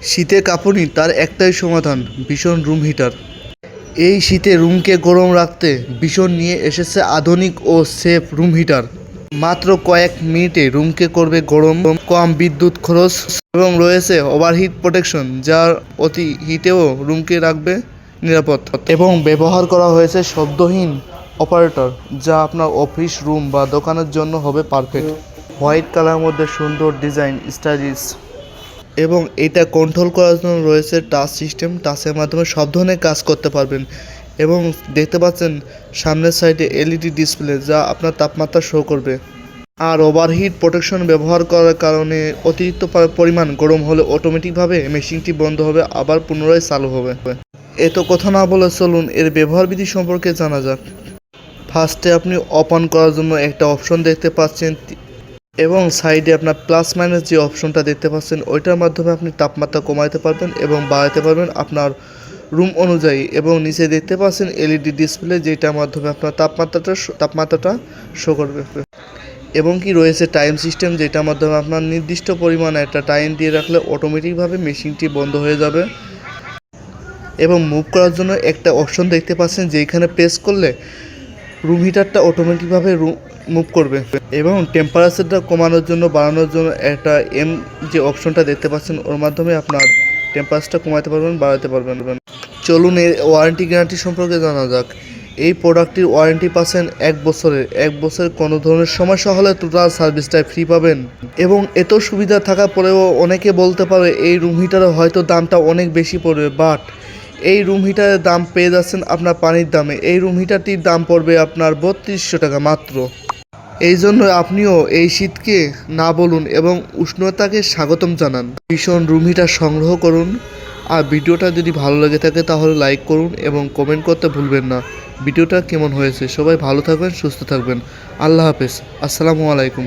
শীতে কাঁপুনি তার একটাই সমাধান, ভীষণ রুম হিটার। এই শীতে রুমকে গরম রাখতে ভীষণ নিয়ে এসেছে আধুনিক ও সেফ রুম হিটার। মাত্র কয়েক মিনিটে রুমকে করবে গরম, কম বিদ্যুৎ খরচ এবং রয়েছে ওভারহিট প্রোটেকশন, যার অতি হিটেও রুমকে রাখবে নিরাপদ। এবং ব্যবহার করা হয়েছে শব্দহীন অপারেটর, যা আপনার অফিস, রুম বা দোকানের জন্য হবে পারফেক্ট। হোয়াইট কালারের মধ্যে সুন্দর ডিজাইন, স্টাইলিশ। এবং এটা কন্ট্রোল করার জন্য রয়েছে টাচ সিস্টেম, টাচের মাধ্যমে সব ধরনের কাজ করতে পারবেন। এবং দেখতে পাচ্ছেন সামনের সাইডে এলইডি ডিসপ্লে, যা আপনার তাপমাত্রা শো করবে। আর ওভারহিট প্রোটেকশন ব্যবহার করার কারণে অতিরিক্ত পরিমাণ গরম হলে অটোমেটিকভাবে মেশিনটি বন্ধ হবে, আবার পুনরায় চালু হবে। এত কথা না বলে চলুন এর ব্যবহার বিধি সম্পর্কে জানা যাক। ফার্স্টে আপনি অফ অন করার জন্য একটা অপশন দেখতে পাচ্ছেন, এবং সাইডে আপনার প্লাস মাইনাস যে অপশনটা দেখতে পাচ্ছেন, ওইটার মাধ্যমে আপনি তাপমাত্রা কমাতে পারবেন এবং বাড়াতে পারবেন আপনার রুম অনুযায়ী। এবং নিচে দেখতে পাচ্ছেন এলইডি ডিসপ্লে, যেটার মাধ্যমে আপনার তাপমাত্রাটা শো করবে। এবং কি রয়েছে টাইম সিস্টেম, যেটার মাধ্যমে আপনার নির্দিষ্ট পরিমাণে একটা টাইম দিয়ে রাখলে অটোমেটিকভাবে মেশিনটি বন্ধ হয়ে যাবে। এবং মুভ করার জন্য একটা অপশন দেখতে পাচ্ছেন, যেখানে প্রেস করলে রুম হিটারটা অটোমেটিকভাবে মুভ করবে। এবং টেম্পারেচারটা কমানোর জন্য, বাড়ানোর জন্য একটা যে অপশনটা দেখতে পাচ্ছেন, ওর মাধ্যমে আপনার টেম্পারেচারটা কমাতে পারবেন, বাড়াতে পারবেন। চলুন এর ওয়ারেন্টি গ্যারান্টি সম্পর্কে জানা যাক। এই প্রোডাক্টটির ওয়ারেন্টি পাচ্ছেন 1 বছরের। 1 বছরের কোনো ধরনের সমস্যা হলে টোটাল সার্ভিসটাই ফ্রি পাবেন। এবং এত সুবিধা থাকার পরেও অনেকে বলতে পারে এই রুম হিটারের হয়তো দামটা অনেক বেশি পড়বে, বাট এই রুম হিটারের দাম পেয়ে যাচ্ছেন আপনার পানির দামে। এই রুম হিটারটির দাম পড়বে আপনার 3200 টাকা মাত্র। এই জন্য আপনিও এই শীতকে না বলুন এবং উষ্ণতাকে স্বাগতম জানান। ভীষণ রুম হিটার সংগ্রহ করুন। আর ভিডিওটা যদি ভালো লেগে থাকে তাহলে লাইক করুন এবং কমেন্ট করতে ভুলবেন না ভিডিওটা কেমন হয়েছে। সবাই ভালো থাকবেন, সুস্থ থাকবেন। আল্লাহ হাফেজ, আসসালামু আলাইকুম।